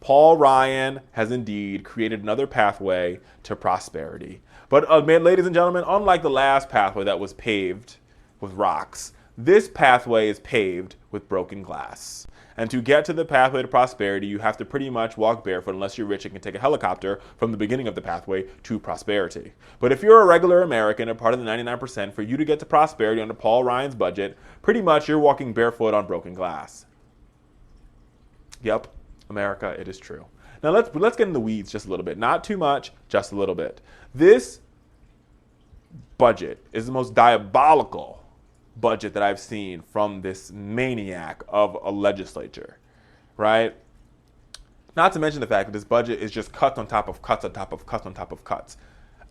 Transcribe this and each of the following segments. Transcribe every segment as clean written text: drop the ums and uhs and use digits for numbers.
Paul Ryan has indeed created another pathway to prosperity. But ladies and gentlemen, unlike the last pathway that was paved with rocks, this pathway is paved with broken glass. And to get to the pathway to prosperity, you have to pretty much walk barefoot unless you're rich and can take a helicopter from the beginning of the pathway to prosperity. But if you're a regular American, a part of the 99%, for you to get to prosperity under Paul Ryan's budget, pretty much you're walking barefoot on broken glass. Yep, America, it is true. Now let's get in the weeds just a little bit. Not too much, just a little bit. This budget is the most diabolical budget that I've seen from this maniac of a legislature, right? Not to mention the fact that this budget is just cuts on top of cuts on top of cuts on top of cuts.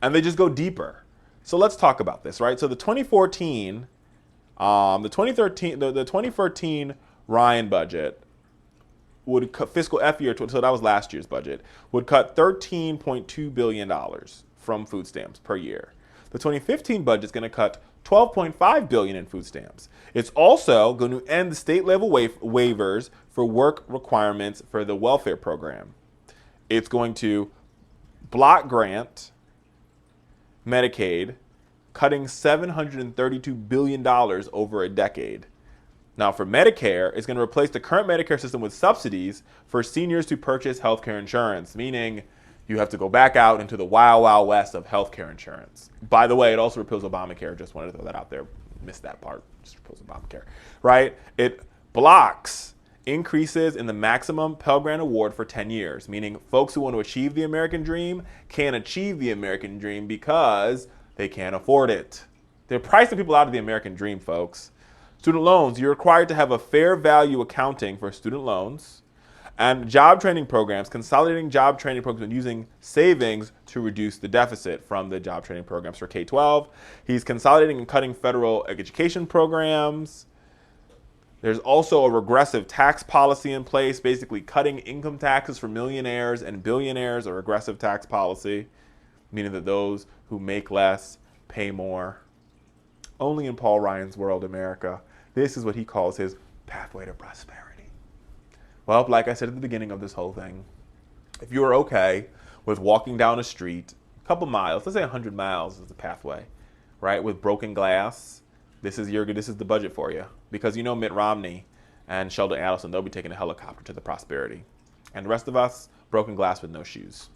And they just go deeper. So let's talk about this, right? So the 2013 Ryan budget would cut fiscal F year, so that was last year's budget, would cut $13.2 billion from food stamps per year. The 2015 budget is going to cut $12.5 billion in food stamps. It's also going to end the state level waivers for work requirements for the welfare program. It's going to block grant Medicaid, cutting $732 billion over a decade. Now for Medicare, it's going to replace the current Medicare system with subsidies for seniors to purchase healthcare insurance, meaning you have to go back out into the wild, wild west of healthcare insurance. By the way, it also repeals Obamacare. Just wanted to throw that out there. Missed that part. Just repeals Obamacare, right? It blocks increases in the maximum Pell Grant award for 10 years, meaning folks who want to achieve the American dream can't achieve the American dream because they can't afford it. They're pricing people out of the American dream, folks. Student loans, you're required to have a fair value accounting for student loans, and job training programs, consolidating job training programs and using savings to reduce the deficit from the job training programs for K-12. He's consolidating and cutting federal education programs. There's also a regressive tax policy in place, basically cutting income taxes for millionaires and billionaires, a regressive tax policy, meaning that those who make less pay more. Only in Paul Ryan's world, America, this is what he calls his pathway to prosperity. Well, like I said at the beginning of this whole thing, if you are okay with walking down a street, a couple miles, let's say 100 miles is the pathway, right, with broken glass, this is the budget for you. Because you know Mitt Romney and Sheldon Adelson, they'll be taking a helicopter to the prosperity. And the rest of us, broken glass with no shoes.